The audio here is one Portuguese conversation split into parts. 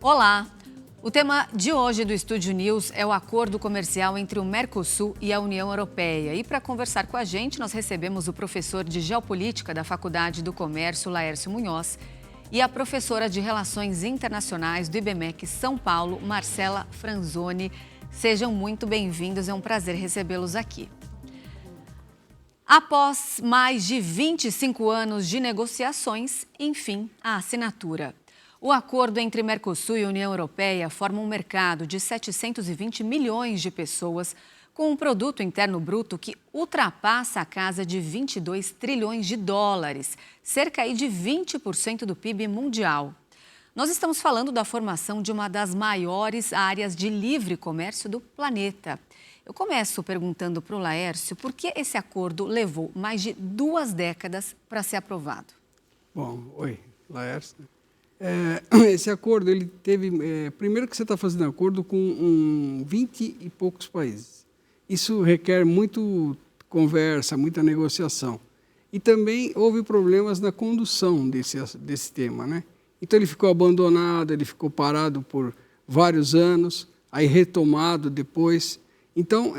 Olá! O tema de hoje do Estúdio News é o acordo comercial entre o Mercosul e a União Europeia. E para conversar com a gente, nós recebemos o professor de Geopolítica da Faculdade do Comércio, Laércio Munhoz, e a professora de Relações Internacionais do IBMEC São Paulo, Marcela Franzoni. Sejam muito bem-vindos, é um prazer recebê-los aqui. Após mais de 25 anos de negociações, enfim, a assinatura. O acordo entre Mercosul e União Europeia forma um mercado de 720 milhões de pessoas com um produto interno bruto que ultrapassa a casa de 22 trilhões de dólares, cerca aí de 20% do PIB mundial. Nós estamos falando da formação de uma das maiores áreas de livre comércio do planeta. Eu começo perguntando para o Laércio por que esse acordo levou mais de 2 décadas para ser aprovado. Bom, oi, Laércio. Esse acordo, ele teve... primeiro que você está fazendo acordo com 20 e poucos países. Isso requer muito conversa, muita negociação. E também houve problemas na condução desse tema, né? Então ele ficou abandonado, ele ficou parado por vários anos, aí retomado depois. Então,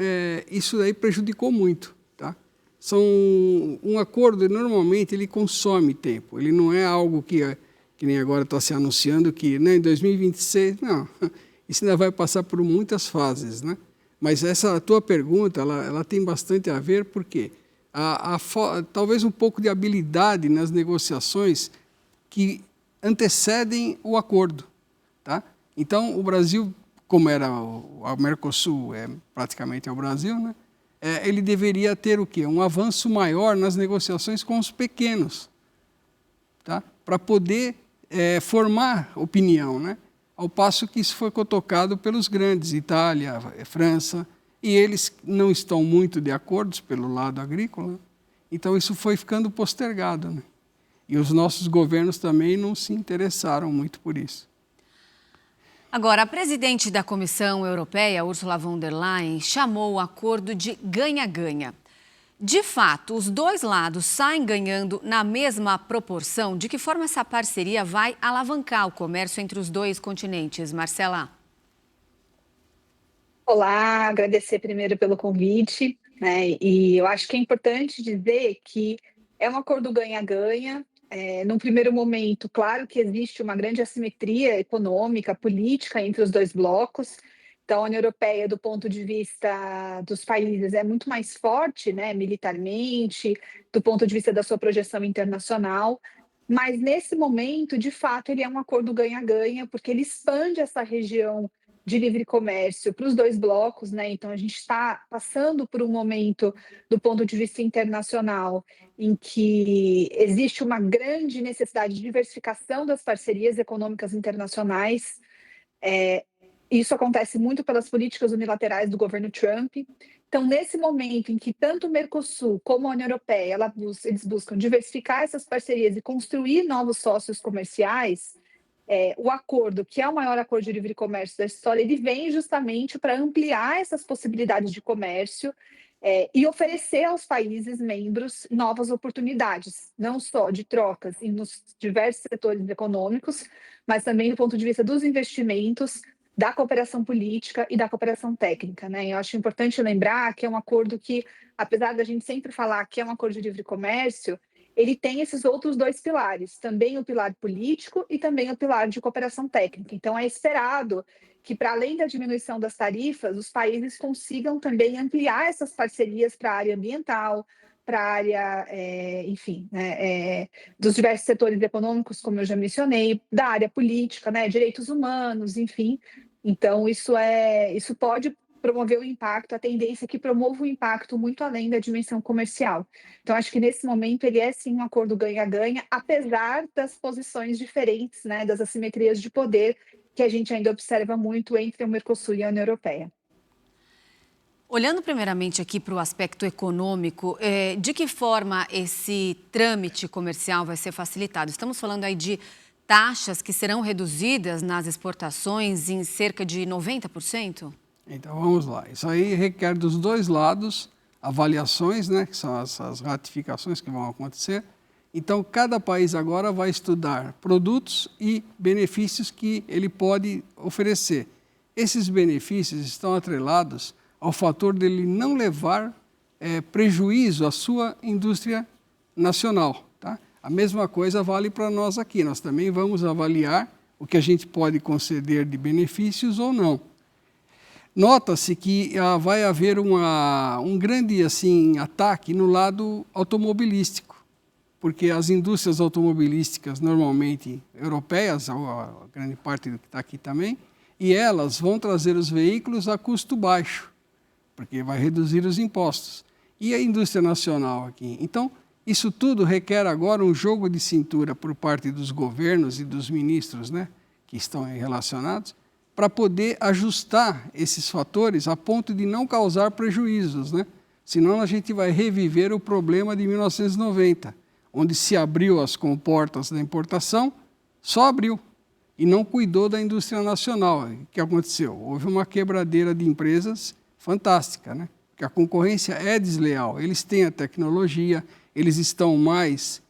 isso aí prejudicou muito, tá? Um acordo, normalmente, ele consome tempo. Ele não é algo que nem agora está se anunciando que, né, em 2026, não. Isso ainda vai passar por muitas fases, né? Mas essa tua pergunta, ela tem bastante a ver, porque talvez um pouco de habilidade nas negociações que antecedem o acordo, tá? Então, o Brasil, como era o Mercosul, praticamente é o Brasil, né? Ele deveria ter o quê? Um avanço maior nas negociações com os pequenos, tá? Para poder formar opinião, né? Ao passo que isso foi tocado pelos grandes, Itália, França, e eles não estão muito de acordo pelo lado agrícola, então isso foi ficando postergado, né? E os nossos governos também não se interessaram muito por isso. Agora, a presidente da Comissão Europeia, Ursula von der Leyen, chamou o acordo de ganha-ganha. De fato, os dois lados saem ganhando na mesma proporção. De que forma essa parceria vai alavancar o comércio entre os dois continentes, Marcela? Olá, agradecer primeiro pelo convite, né? E eu acho que é importante dizer que é um acordo ganha-ganha. Num primeiro momento, claro que existe uma grande assimetria econômica, política entre os dois blocos. Então, a União Europeia, do ponto de vista dos países, é muito mais forte, né, militarmente, do ponto de vista da sua projeção internacional. Mas, nesse momento, de fato, ele é um acordo ganha-ganha, porque ele expande essa região de livre comércio para os dois blocos, né? Então, a gente está passando por um momento, do ponto de vista internacional, em que existe uma grande necessidade de diversificação das parcerias econômicas internacionais. Isso acontece muito pelas políticas unilaterais do governo Trump. Então, nesse momento em que tanto o Mercosul como a União Europeia, eles buscam diversificar essas parcerias e construir novos sócios comerciais, o acordo, que é o maior acordo de livre comércio da história, ele vem justamente para ampliar essas possibilidades de comércio e oferecer aos países membros novas oportunidades, não só de trocas nos diversos setores econômicos, mas também do ponto de vista dos investimentos, da cooperação política e da cooperação técnica, né? Eu acho importante lembrar que é um acordo que, apesar da gente sempre falar que é um acordo de livre comércio, ele tem esses outros 2 pilares, também o pilar político e também o pilar de cooperação técnica. Então, é esperado que, para além da diminuição das tarifas, os países consigam também ampliar essas parcerias para a área ambiental, para a área, enfim, né, dos diversos setores econômicos, como eu já mencionei, da área política, né, direitos humanos, enfim. Então, isso pode promover o impacto, a tendência é que promova o impacto muito além da dimensão comercial. Então, acho que nesse momento ele é sim um acordo ganha-ganha, apesar das posições diferentes, né, das assimetrias de poder que a gente ainda observa muito entre o Mercosul e a União Europeia. Olhando primeiramente aqui para o aspecto econômico, de que forma esse trâmite comercial vai ser facilitado? Estamos falando aí de taxas que serão reduzidas nas exportações em cerca de 90%? Então, vamos lá. Isso aí requer dos dois lados avaliações, né, que são as ratificações que vão acontecer, Então, cada país agora vai estudar produtos e benefícios que ele pode oferecer. Esses benefícios estão atrelados ao fator dele não levar prejuízo à sua indústria nacional. Tá? A mesma coisa vale para nós aqui. Nós também vamos avaliar o que a gente pode conceder de benefícios ou não. Nota-se que vai haver um grande ataque no lado automobilístico, porque as indústrias automobilísticas, normalmente europeias, a grande parte que está aqui também, e elas vão trazer os veículos a custo baixo, porque vai reduzir os impostos. E a indústria nacional aqui? Então, isso tudo requer agora um jogo de cintura por parte dos governos e dos ministros, né, que estão aí relacionados, para poder ajustar esses fatores a ponto de não causar prejuízos, né? Senão a gente vai reviver o problema de 1990, onde se abriu as comportas da importação, só abriu, e não cuidou da indústria nacional. O que aconteceu? Houve uma quebradeira de empresas fantástica, né? Porque a concorrência é desleal, eles têm a tecnologia, eles estão mais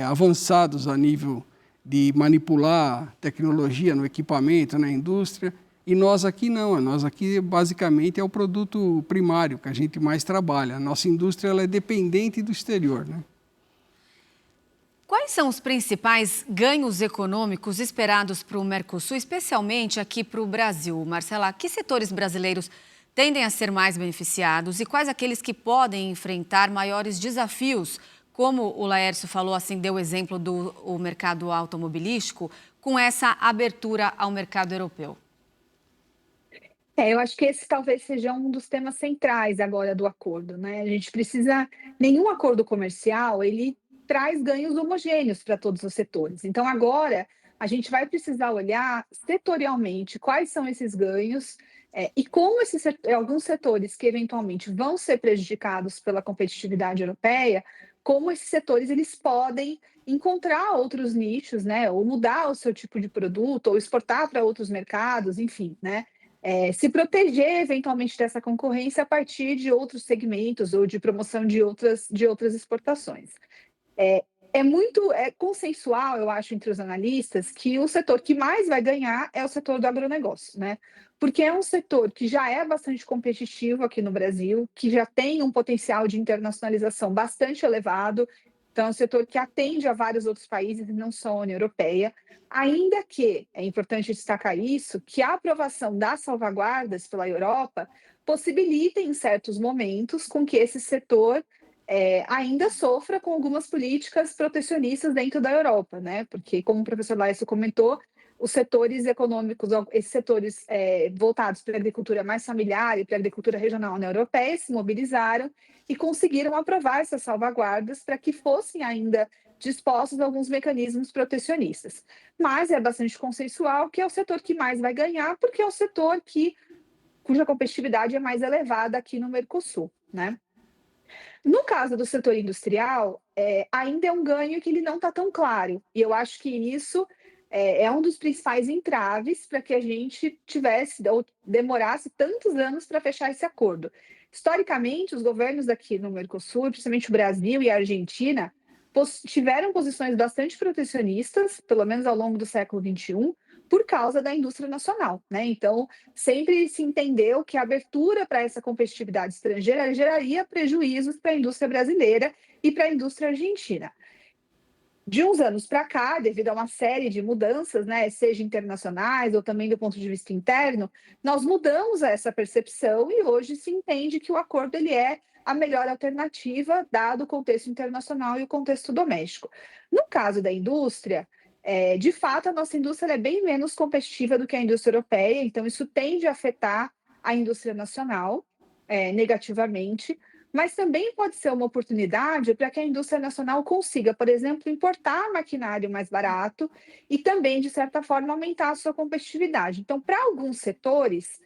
avançados a nível de manipular tecnologia no equipamento, na indústria, e nós aqui não, nós aqui basicamente é o produto primário que a gente mais trabalha. A nossa indústria ela é dependente do exterior, né? Quais são os principais ganhos econômicos esperados para o Mercosul, especialmente aqui para o Brasil? Marcela, que setores brasileiros tendem a ser mais beneficiados e quais aqueles que podem enfrentar maiores desafios, como o Laércio falou, deu o exemplo do mercado automobilístico, com essa abertura ao mercado europeu? Eu acho que esse talvez seja um dos temas centrais agora do acordo, né? A gente precisa, nenhum acordo comercial, ele traz ganhos homogêneos para todos os setores. Então, agora, a gente vai precisar olhar setorialmente quais são esses ganhos e como alguns setores que eventualmente vão ser prejudicados pela competitividade europeia, como esses setores eles podem encontrar outros nichos, né? Ou mudar o seu tipo de produto, ou exportar para outros mercados, enfim, né? Se proteger eventualmente dessa concorrência a partir de outros segmentos ou de promoção de outras exportações. É muito consensual, eu acho, entre os analistas, que o setor que mais vai ganhar é o setor do agronegócio, né? Porque é um setor que já é bastante competitivo aqui no Brasil, que já tem um potencial de internacionalização bastante elevado, então é um setor que atende a vários outros países e não só a União Europeia, ainda que, é importante destacar isso, que a aprovação das salvaguardas pela Europa possibilita, em certos momentos, com que esse setor ainda sofra com algumas políticas protecionistas dentro da Europa, né? Porque, como o professor Laércio comentou, os setores econômicos, esses setores voltados para a agricultura mais familiar e para a agricultura regional na europeia se mobilizaram e conseguiram aprovar essas salvaguardas para que fossem ainda dispostos alguns mecanismos protecionistas. Mas é bastante consensual que é o setor que mais vai ganhar, porque é o setor cuja competitividade é mais elevada aqui no Mercosul, né? No caso do setor industrial, ainda é um ganho que ele não está tão claro. E eu acho que isso é um dos principais entraves para que a gente tivesse ou demorasse tantos anos para fechar esse acordo. Historicamente, os governos aqui no Mercosul, principalmente o Brasil e a Argentina, tiveram posições bastante protecionistas, pelo menos ao longo do século XXI, por causa da indústria nacional, né? Então, sempre se entendeu que a abertura para essa competitividade estrangeira geraria prejuízos para a indústria brasileira e para a indústria argentina. De uns anos para cá, devido a uma série de mudanças, né, seja internacionais ou também do ponto de vista interno, nós mudamos essa percepção e hoje se entende que o acordo ele é a melhor alternativa, dado o contexto internacional e o contexto doméstico. No caso da indústria, de fato, a nossa indústria é bem menos competitiva do que a indústria europeia, então isso tende a afetar a indústria nacional negativamente, mas também pode ser uma oportunidade para que a indústria nacional consiga, por exemplo, importar maquinário mais barato e também, de certa forma, aumentar a sua competitividade. Então, para alguns setores,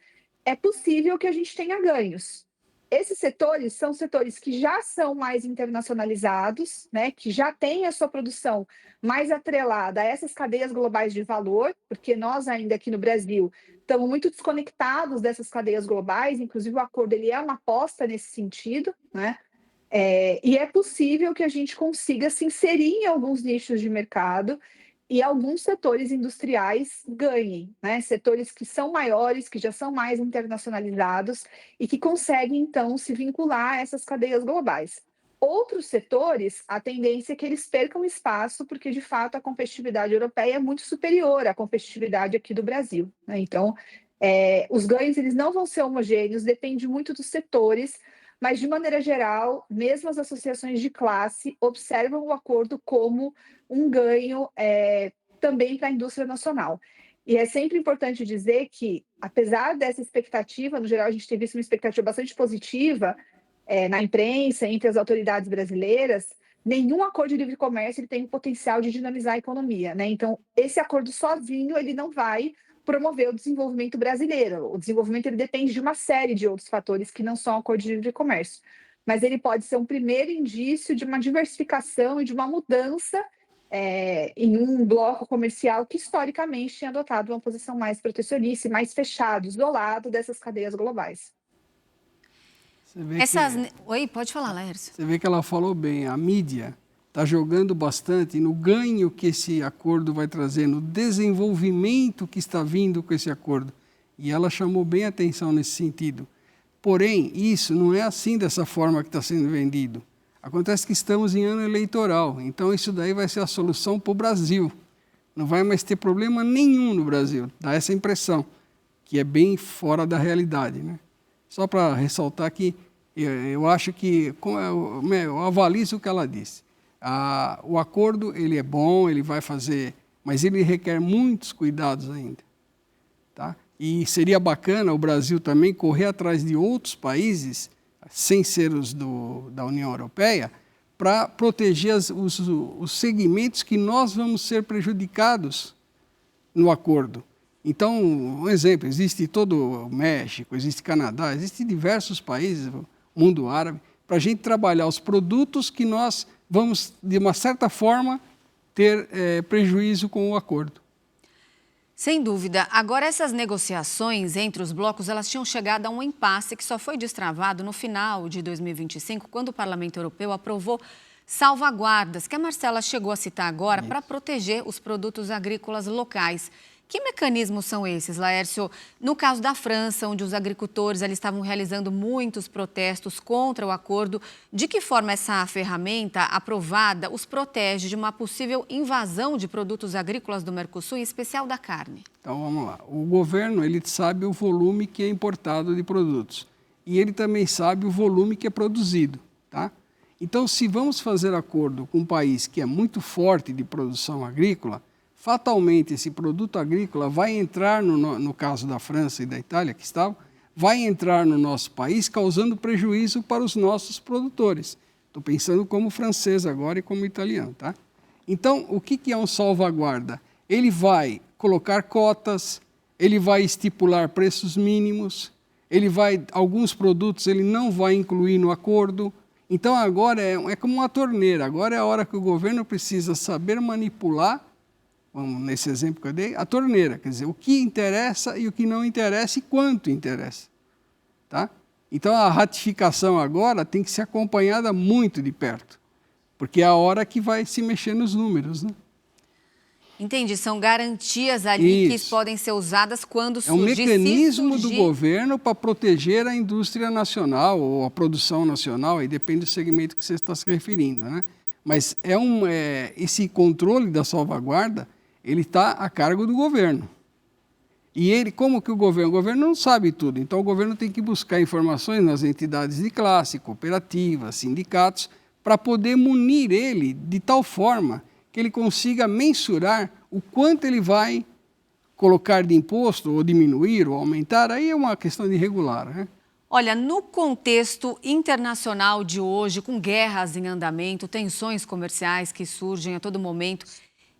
é possível que a gente tenha ganhos. Esses setores são setores que já são mais internacionalizados, né, que já têm a sua produção mais atrelada a essas cadeias globais de valor, porque nós ainda aqui no Brasil estamos muito desconectados dessas cadeias globais, inclusive o acordo ele é uma aposta nesse sentido, né? E é possível que a gente consiga se inserir em alguns nichos de mercado e alguns setores industriais ganhem, né? Setores que são maiores, que já são mais internacionalizados e que conseguem, então, se vincular a essas cadeias globais. Outros setores, a tendência é que eles percam espaço, porque, de fato, a competitividade europeia é muito superior à competitividade aqui do Brasil, né? Então, os ganhos eles não vão ser homogêneos, depende muito dos setores, mas, de maneira geral, mesmo as associações de classe observam o acordo como um ganho também para a indústria nacional. E é sempre importante dizer que, apesar dessa expectativa, no geral, a gente tem visto uma expectativa bastante positiva na imprensa, entre as autoridades brasileiras, nenhum acordo de livre comércio ele tem o potencial de dinamizar a economia, né? Então, esse acordo sozinho ele não vai promover o desenvolvimento brasileiro. O desenvolvimento ele depende de uma série de outros fatores que não são acordo de livre comércio. Mas ele pode ser um primeiro indício de uma diversificação e de uma mudança em um bloco comercial que historicamente tinha adotado uma posição mais protecionista e mais fechado, isolado dessas cadeias globais. Oi, pode falar, Laércio. Você vê que ela falou bem, a mídia está jogando bastante no ganho que esse acordo vai trazer, no desenvolvimento que está vindo com esse acordo. E ela chamou bem a atenção nesse sentido. Porém, isso não é assim dessa forma que está sendo vendido. Acontece que estamos em ano eleitoral, então isso daí vai ser a solução para o Brasil. Não vai mais ter problema nenhum no Brasil, dá essa impressão, que é bem fora da realidade, né? Só para ressaltar que eu acho que, eu avalizo o que ela disse. O acordo ele é bom, ele vai fazer, mas ele requer muitos cuidados ainda. Tá? E seria bacana o Brasil também correr atrás de outros países, sem ser os da União Europeia, para proteger os segmentos que nós vamos ser prejudicados no acordo. Então, um exemplo, existe todo o México, existe Canadá, existem diversos países, o mundo árabe, para a gente trabalhar os produtos que nós vamos, de uma certa forma, ter prejuízo com o acordo. Sem dúvida. Agora, essas negociações entre os blocos, elas tinham chegado a um impasse que só foi destravado no final de 2025, quando o Parlamento Europeu aprovou salvaguardas, que a Marcela chegou a citar agora, para proteger os produtos agrícolas locais. Que mecanismos são esses, Laércio? No caso da França, onde os agricultores eles estavam realizando muitos protestos contra o acordo, de que forma essa ferramenta aprovada os protege de uma possível invasão de produtos agrícolas do Mercosul, em especial da carne? Então, vamos lá. O governo ele sabe o volume que é importado de produtos e ele também sabe o volume que é produzido, tá? Então, se vamos fazer acordo com um país que é muito forte de produção agrícola, fatalmente esse produto agrícola vai entrar, no caso da França e da Itália, que estavam, vai entrar no nosso país causando prejuízo para os nossos produtores. Estou pensando como francês agora e como italiano, tá? Então, o que é um salvaguarda? Ele vai colocar cotas, ele vai estipular preços mínimos, alguns produtos ele não vai incluir no acordo. Então, agora é como uma torneira, agora é a hora que o governo precisa saber manipular, nesse exemplo que eu dei, a torneira, quer dizer, o que interessa e o que não interessa e quanto interessa. Tá? Então, a ratificação agora tem que ser acompanhada muito de perto, porque é a hora que vai se mexer nos números. Né? Entendi, são garantias ali que podem ser usadas quando surgir. É um mecanismo do governo para proteger a indústria nacional ou a produção nacional, aí depende do segmento que você está se referindo. Né? Mas esse controle da salvaguarda, ele está a cargo do governo. E como que o governo não sabe tudo, então o governo tem que buscar informações nas entidades de classe, cooperativas, sindicatos, para poder munir ele de tal forma que ele consiga mensurar o quanto ele vai colocar de imposto, ou diminuir, ou aumentar, aí é uma questão de regular, né? Olha, no contexto internacional de hoje, com guerras em andamento, tensões comerciais que surgem a todo momento,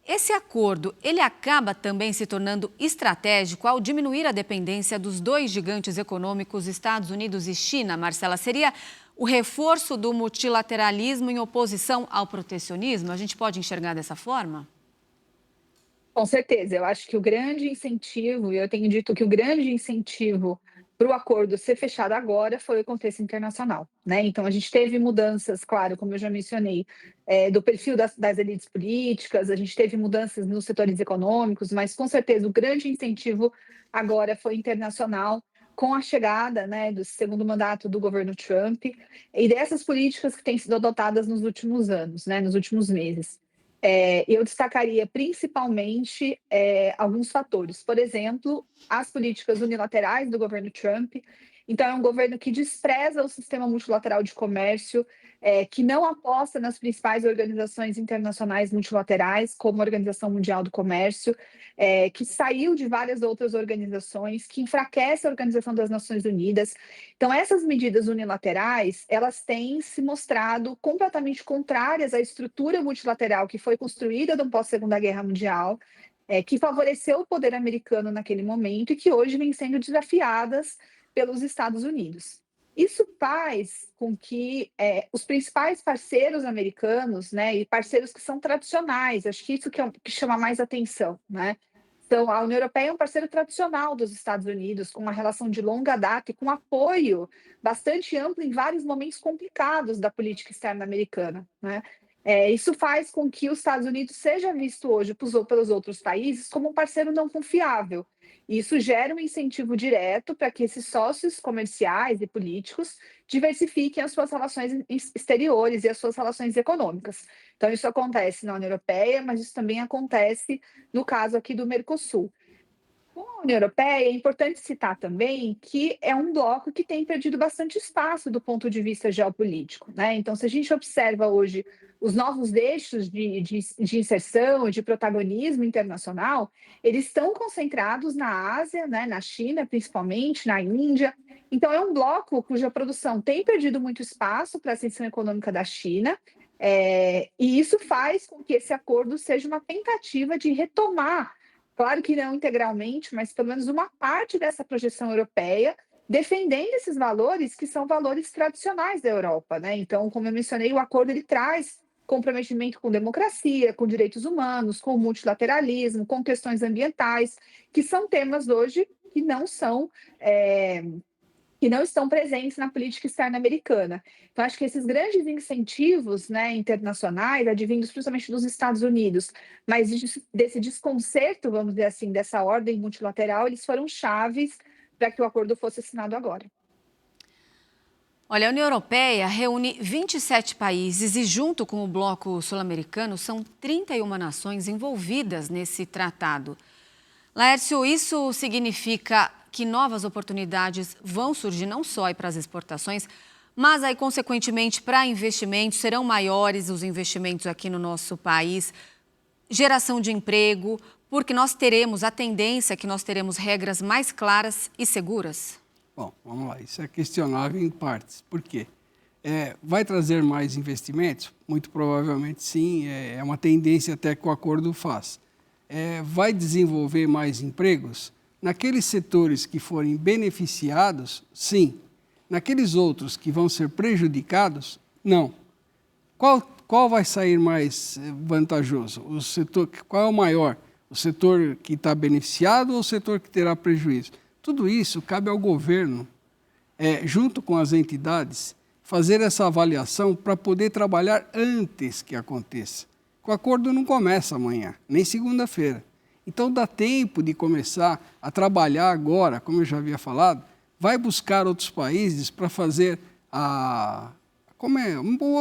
esse acordo, ele acaba também se tornando estratégico ao diminuir a dependência dos dois gigantes econômicos, Estados Unidos e China, Marcela. Seria o reforço do multilateralismo em oposição ao protecionismo? A gente pode enxergar dessa forma? Com certeza. Eu acho que o grande incentivo, e eu tenho dito que o grande incentivo para o acordo ser fechado agora foi o contexto internacional, né? Então, a gente teve mudanças, claro, como eu já mencionei, do perfil das elites políticas, a gente teve mudanças nos setores econômicos, mas com certeza o grande incentivo agora foi internacional, com a chegada, né, do segundo mandato do governo Trump e dessas políticas que têm sido adotadas nos últimos anos, né, nos últimos meses. Eu destacaria principalmente alguns fatores. Por exemplo, as políticas unilaterais do governo Trump. Então, é um governo que despreza o sistema multilateral de comércio, que não aposta nas principais organizações internacionais multilaterais, como a Organização Mundial do Comércio, que saiu de várias outras organizações, que enfraquece a Organização das Nações Unidas. Então, essas medidas unilaterais, elas têm se mostrado completamente contrárias à estrutura multilateral que foi construída no pós-Segunda Guerra Mundial, que favoreceu o poder americano naquele momento e que hoje vem sendo desafiadas pelos Estados Unidos. Isso faz com que os principais parceiros americanos, né, e parceiros que são tradicionais, acho que isso que chama mais atenção, né? Então, a União Europeia é um parceiro tradicional dos Estados Unidos, com uma relação de longa data e com apoio bastante amplo em vários momentos complicados da política externa americana, né? Isso faz com que os Estados Unidos seja visto hoje pelos outros países como um parceiro não confiável. E isso gera um incentivo direto para que esses sócios comerciais e políticos diversifiquem as suas relações exteriores e as suas relações econômicas. Então, isso acontece na União Europeia, mas isso também acontece no caso aqui do Mercosul. Com a União Europeia, é importante citar também que é um bloco que tem perdido bastante espaço do ponto de vista geopolítico, né? Então, se a gente observa hoje os novos eixos de inserção e de protagonismo internacional, eles estão concentrados na Ásia, né? Na China, principalmente, na Índia. Então, é um bloco cuja produção tem perdido muito espaço para a ascensão econômica da China, e isso faz com que esse acordo seja uma tentativa de retomar, claro que não integralmente, mas pelo menos uma parte dessa projeção europeia, defendendo esses valores que são valores tradicionais da Europa, né? Então, como eu mencionei, o acordo ele traz comprometimento com democracia, com direitos humanos, com multilateralismo, com questões ambientais, que são temas hoje que não são que não estão presentes na política externa americana. Então, acho que esses grandes incentivos, né, internacionais, advindos principalmente dos Estados Unidos, mas desse desconcerto, vamos dizer assim, dessa ordem multilateral, eles foram chaves para que o acordo fosse assinado agora. Olha, a União Europeia reúne 27 países e, junto com o bloco sul-americano, são 31 nações envolvidas nesse tratado. Laércio, isso significa que novas oportunidades vão surgir não só para as exportações, mas aí, consequentemente, para investimentos, serão maiores os investimentos aqui no nosso país, geração de emprego, porque a tendência é que nós teremos regras mais claras e seguras? Bom, vamos lá, isso é questionável em partes. Por quê? Vai trazer mais investimentos? Muito provavelmente sim, é uma tendência até que o acordo faz. Vai desenvolver mais empregos? Naqueles setores que forem beneficiados, sim. Naqueles outros que vão ser prejudicados, não. Qual vai sair mais vantajoso? Qual é o maior? O setor que está beneficiado ou o setor que terá prejuízo? Tudo isso cabe ao governo, junto com as entidades, fazer essa avaliação para poder trabalhar antes que aconteça. O acordo não começa amanhã, nem segunda-feira. Então, dá tempo de começar a trabalhar agora, como eu já havia falado, vai buscar outros países para fazer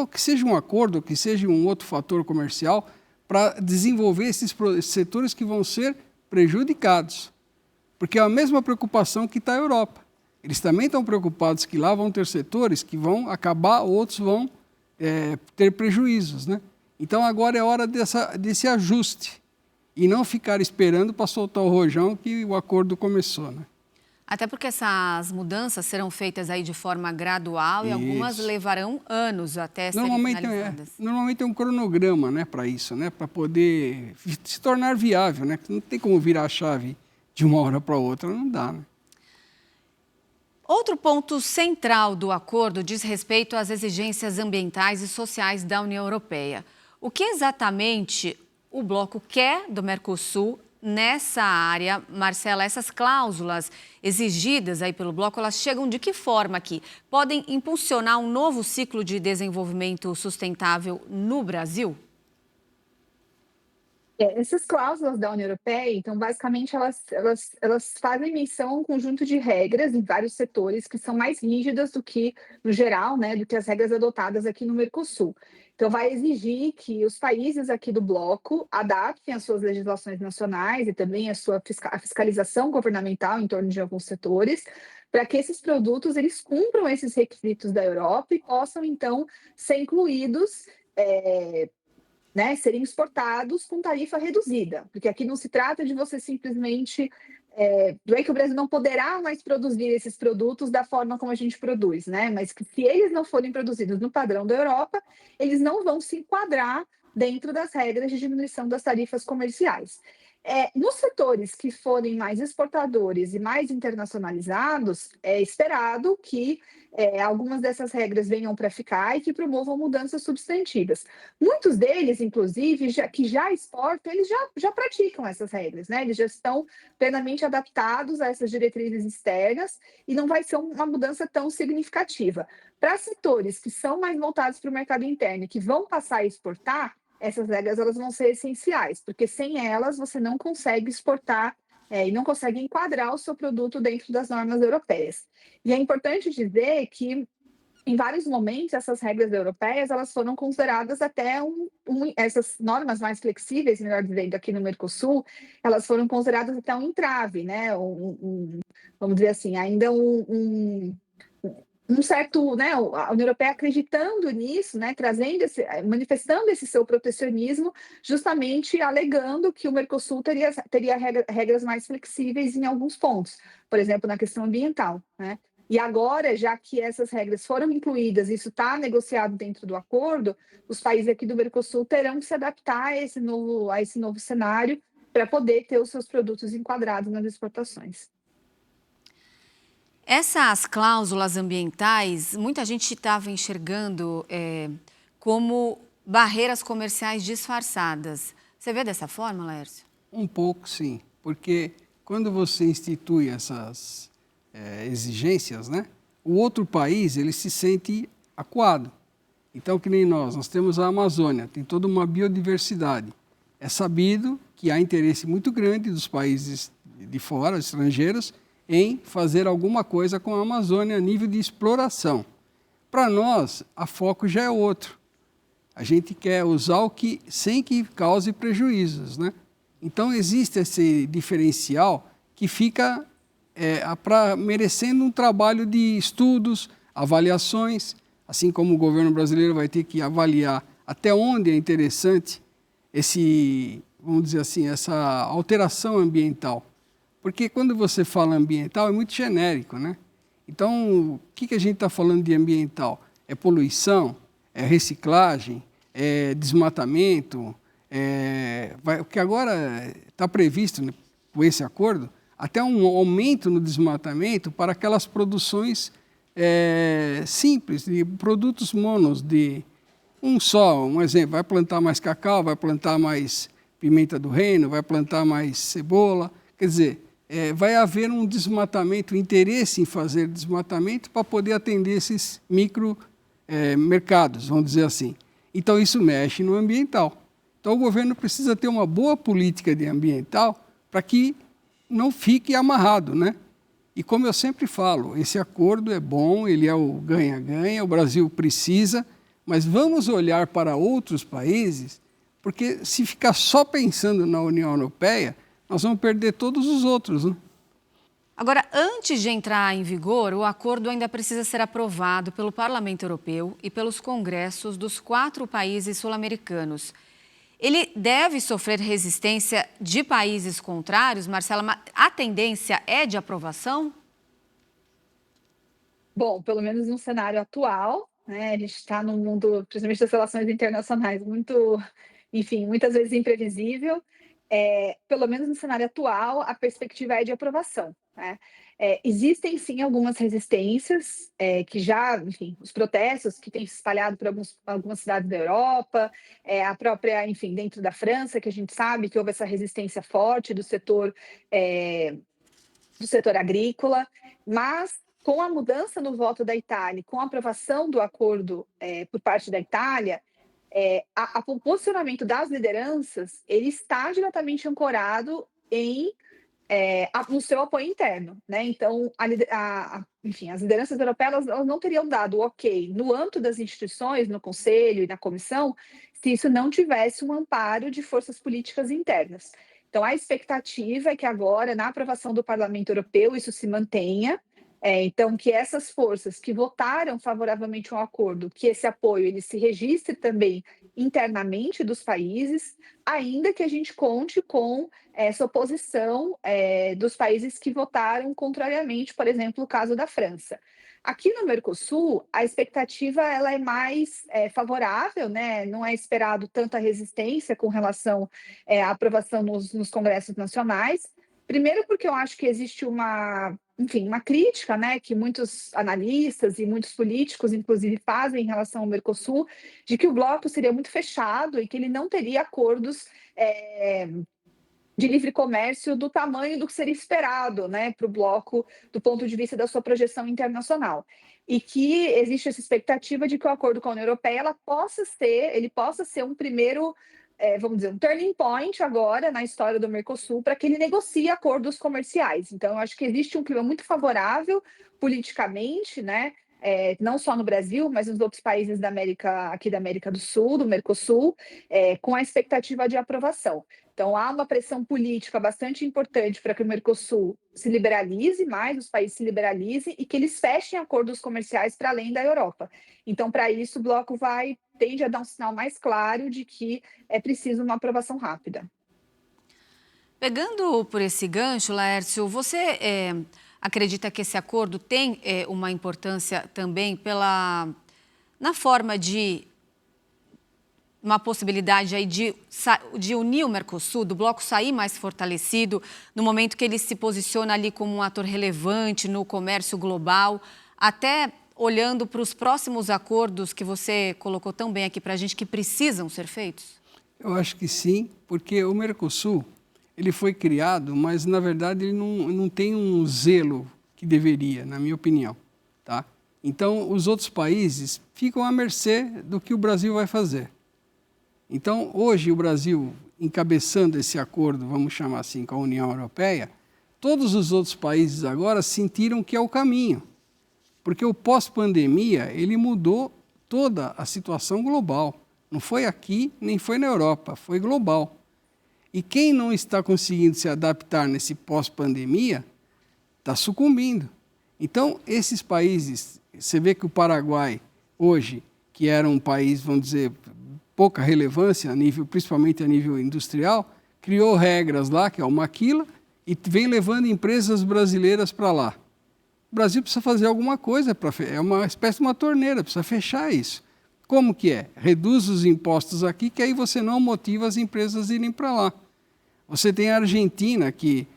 que seja um acordo, que seja um outro fator comercial, para desenvolver esses setores que vão ser prejudicados. Porque é a mesma preocupação que está a Europa. Eles também estão preocupados que lá vão ter setores que vão acabar, outros vão ter prejuízos, né? Então, agora é hora desse ajuste. E não ficar esperando para soltar o rojão que o acordo começou, né? Até porque essas mudanças serão feitas aí de forma gradual e algumas levarão anos até serem finalizadas. Normalmente é um cronograma, né, para isso, né, para poder se tornar viável, né? Não tem como virar a chave de uma hora para outra, não dá, né? Outro ponto central do acordo diz respeito às exigências ambientais e sociais da União Europeia. O que exatamente o bloco quer do Mercosul nessa área, Marcela, essas cláusulas exigidas aí pelo bloco, elas chegam de que forma aqui? Podem impulsionar um novo ciclo de desenvolvimento sustentável no Brasil? Essas cláusulas da União Europeia, então, basicamente, elas fazem menção a um conjunto de regras em vários setores que são mais rígidas do que, no geral, né, do que as regras adotadas aqui no Mercosul. Então, vai exigir que os países aqui do bloco adaptem as suas legislações nacionais e também a fiscalização governamental em torno de alguns setores, para que esses produtos eles cumpram esses requisitos da Europa e possam, então, ser incluídos né, serem exportados com tarifa reduzida, porque aqui não se trata de você simplesmente. Não é que o Brasil não poderá mais produzir esses produtos da forma como a gente produz, né? Mas que se eles não forem produzidos no padrão da Europa, eles não vão se enquadrar dentro das regras de diminuição das tarifas comerciais. Nos setores que forem mais exportadores e mais internacionalizados, é esperado que algumas dessas regras venham para ficar e que promovam mudanças substantivas. Muitos deles, inclusive, que já exportam, eles já praticam essas regras, né? Eles já estão plenamente adaptados a essas diretrizes externas e não vai ser uma mudança tão significativa. Para setores que são mais voltados para o mercado interno e que vão passar a exportar, essas regras elas vão ser essenciais, porque sem elas você não consegue exportar e não consegue enquadrar o seu produto dentro das normas europeias. E é importante dizer que em vários momentos, essas regras europeias elas foram consideradas até essas normas mais flexíveis, melhor dizendo, aqui no Mercosul, elas foram consideradas até um entrave, né? Vamos dizer assim, ainda um certo, né, a União Europeia acreditando nisso, né, manifestando esse seu protecionismo, justamente alegando que o Mercosul teria regras mais flexíveis em alguns pontos, por exemplo, na questão ambiental, né? E agora, já que essas regras foram incluídas, isso está negociado dentro do acordo, os países aqui do Mercosul terão que se adaptar a esse novo cenário para poder ter os seus produtos enquadrados nas exportações. Essas cláusulas ambientais, muita gente estava enxergando como barreiras comerciais disfarçadas. Você vê dessa forma, Laércio? Um pouco, sim, porque quando você institui essas exigências, né, o outro país ele se sente acuado. Então, que nem nós temos a Amazônia, tem toda uma biodiversidade. É sabido que há interesse muito grande dos países de fora, estrangeiros, em fazer alguma coisa com a Amazônia a nível de exploração. Para nós, a foco já é outro. A gente quer usar o que sem que cause prejuízos, né? Então existe esse diferencial que fica merecendo um trabalho de estudos, avaliações, assim como o governo brasileiro vai ter que avaliar até onde é interessante vamos dizer assim, essa alteração ambiental. Porque quando você fala ambiental é muito genérico, né? Então, o que a gente está falando de ambiental? É poluição, é reciclagem, é desmatamento, o que agora está previsto, né, com esse acordo, até um aumento no desmatamento para aquelas produções simples, de produtos monos, de um exemplo, vai plantar mais cacau, vai plantar mais pimenta do reino, vai plantar mais cebola, quer dizer, vai haver um desmatamento, interesse em fazer desmatamento para poder atender esses mercados, vamos dizer assim. Então, isso mexe no ambiental. Então, o governo precisa ter uma boa política de ambiental para que não fique amarrado, né? E como eu sempre falo, esse acordo é bom, ele é o ganha-ganha, o Brasil precisa, mas vamos olhar para outros países, porque se ficar só pensando na União Europeia, nós vamos perder todos os outros, né? Agora, antes de entrar em vigor, o acordo ainda precisa ser aprovado pelo Parlamento Europeu e pelos congressos dos 4 países sul-americanos. Ele deve sofrer resistência de países contrários, Marcela, mas a tendência é de aprovação? Bom, pelo menos no cenário atual, né, a gente está num mundo, principalmente das relações internacionais, muito, enfim, muitas vezes imprevisível. pelo menos no cenário atual, a perspectiva é de aprovação, né? Existem sim algumas resistências, que já, enfim, os protestos que têm se espalhado por algumas cidades da Europa, a própria, enfim, dentro da França, que a gente sabe que houve essa resistência forte do setor agrícola, mas com a mudança no voto da Itália, com a aprovação do acordo por parte da Itália, o posicionamento das lideranças ele está diretamente ancorado no seu apoio interno, né? Então, enfim, as lideranças europeias elas não teriam dado o ok no âmbito das instituições, no Conselho e na Comissão, se isso não tivesse um amparo de forças políticas internas. Então, a expectativa é que agora, na aprovação do Parlamento Europeu, isso se mantenha. Então, que essas forças que votaram favoravelmente ao acordo, que esse apoio ele se registre também internamente dos países, ainda que a gente conte com essa oposição dos países que votaram contrariamente, por exemplo, o caso da França. Aqui no Mercosul, a expectativa ela é mais favorável, né? Não é esperado tanta resistência com relação à aprovação nos congressos nacionais. Primeiro, porque eu acho que existe enfim, uma crítica, né, que muitos analistas e muitos políticos, inclusive, fazem em relação ao Mercosul, de que o bloco seria muito fechado e que ele não teria acordos de livre comércio do tamanho do que seria esperado, né, para o bloco do ponto de vista da sua projeção internacional. E que existe essa expectativa de que o acordo com a União Europeia ele possa ser um primeiro, vamos dizer, um turning point agora na história do Mercosul para que ele negocie acordos comerciais. Então, eu acho que existe um clima muito favorável politicamente, né, não só no Brasil, mas nos outros países aqui da América do Sul, do Mercosul, com a expectativa de aprovação. Então, há uma pressão política bastante importante para que o Mercosul se liberalize mais, os países se liberalizem e que eles fechem acordos comerciais para além da Europa. Então, para isso, o bloco tende a dar um sinal mais claro de que é preciso uma aprovação rápida. Pegando por esse gancho, Laércio, você acredita que esse acordo tem uma importância também na forma de uma possibilidade aí de unir o Mercosul, do bloco sair mais fortalecido, no momento que ele se posiciona ali como um ator relevante no comércio global, até olhando para os próximos acordos que você colocou tão bem aqui para a gente, que precisam ser feitos? Eu acho que sim, porque o Mercosul ele foi criado, mas na verdade ele não tem um zelo que deveria, na minha opinião, tá? Então os outros países ficam à mercê do que o Brasil vai fazer. Então hoje o Brasil encabeçando esse acordo, vamos chamar assim, com a União Europeia, todos os outros países agora sentiram que é o caminho, porque o pós-pandemia ele mudou toda a situação global. Não foi aqui, nem foi na Europa, foi global. E quem não está conseguindo se adaptar nesse pós-pandemia, está sucumbindo. Então, esses países, você vê que o Paraguai, hoje, que era um país, vamos dizer, pouca relevância, principalmente a nível industrial, criou regras lá, que é o Maquila, e vem levando empresas brasileiras para lá. O Brasil precisa fazer alguma coisa, é uma espécie de uma torneira, precisa fechar isso. Como que é? Reduz os impostos aqui, que aí você não motiva as empresas a irem para lá. Você tem a Argentina, que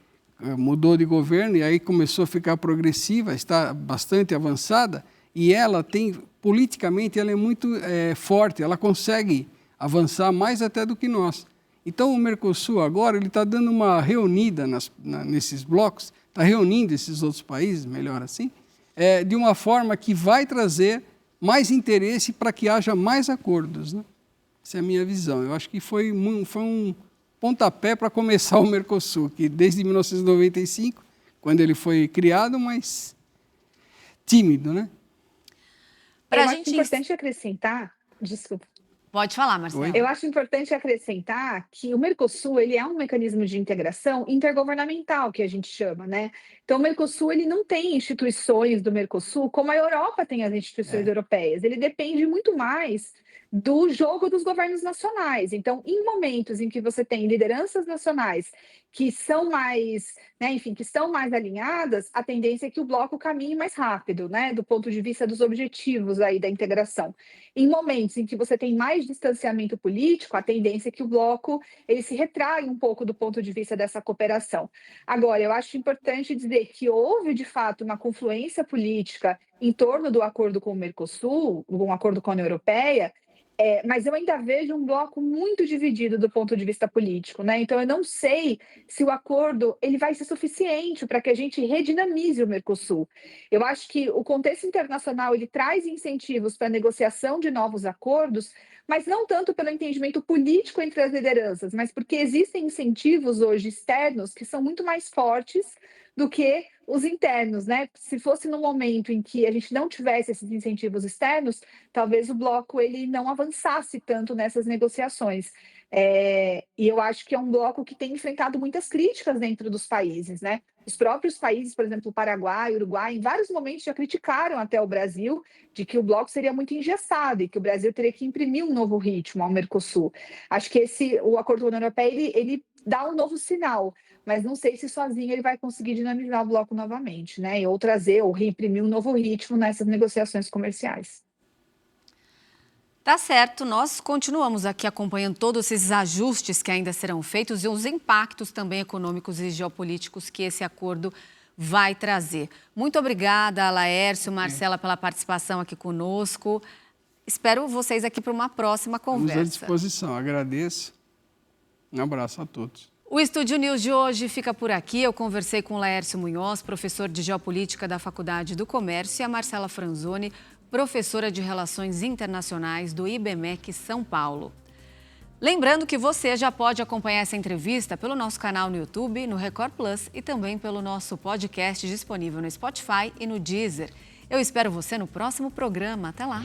mudou de governo e aí começou a ficar progressiva, está bastante avançada, e ela tem, politicamente, ela é muito forte, ela consegue avançar mais até do que nós. Então, o Mercosul agora ele está dando uma reunida nesses blocos, está reunindo esses outros países, melhor assim, de uma forma que vai trazer mais interesse para que haja mais acordos, né? Essa é a minha visão. Eu acho que foi um pontapé para começar o Mercosul, que desde 1995, quando ele foi criado, mas tímido, né? Eu acho importante acrescentar, desculpa. Pode falar, Marcelo. Eu acho importante acrescentar que o Mercosul ele é um mecanismo de integração intergovernamental, que a gente chama, né? Então, o Mercosul ele não tem instituições do Mercosul como a Europa tem as instituições europeias. Ele depende muito mais do jogo dos governos nacionais. Então, em momentos em que você tem lideranças nacionais que são mais, né, enfim, que estão mais alinhadas, a tendência é que o bloco caminhe mais rápido, né, do ponto de vista dos objetivos aí da integração. Em momentos em que você tem mais distanciamento político, a tendência é que o bloco ele se retrai um pouco do ponto de vista dessa cooperação. Agora, eu acho importante dizer que houve, de fato, uma confluência política em torno do acordo com o Mercosul, um acordo com a União Europeia, mas eu ainda vejo um bloco muito dividido do ponto de vista político, né? Então, eu não sei se o acordo ele vai ser suficiente para que a gente redinamize o Mercosul. Eu acho que o contexto internacional ele traz incentivos para a negociação de novos acordos, mas não tanto pelo entendimento político entre as lideranças, mas porque existem incentivos hoje externos que são muito mais fortes do que os internos, né? Se fosse no momento em que a gente não tivesse esses incentivos externos, talvez o bloco ele não avançasse tanto nessas negociações. E eu acho que é um bloco que tem enfrentado muitas críticas dentro dos países, né? Os próprios países, por exemplo, o Paraguai, o Uruguai, em vários momentos já criticaram até o Brasil de que o bloco seria muito engessado e que o Brasil teria que imprimir um novo ritmo ao Mercosul. Acho que o acordo com a União Europeia ele dá um novo sinal, mas não sei se sozinho ele vai conseguir dinamizar o bloco novamente, né? Ou trazer ou reimprimir um novo ritmo nessas negociações comerciais. Tá certo, nós continuamos aqui acompanhando todos esses ajustes que ainda serão feitos e os impactos também econômicos e geopolíticos que esse acordo vai trazer. Muito obrigada, Laércio, Marcela, pela participação aqui conosco. Espero vocês aqui para uma próxima conversa. Estamos à disposição, agradeço. Um abraço a todos. O Estúdio News de hoje fica por aqui. Eu conversei com o Laércio Munhoz, professor de Geopolítica da Faculdade do Comércio, e a Marcela Franzoni, professora de Relações Internacionais do IBMEC São Paulo. Lembrando que você já pode acompanhar essa entrevista pelo nosso canal no YouTube, no Record Plus e também pelo nosso podcast disponível no Spotify e no Deezer. Eu espero você no próximo programa. Até lá!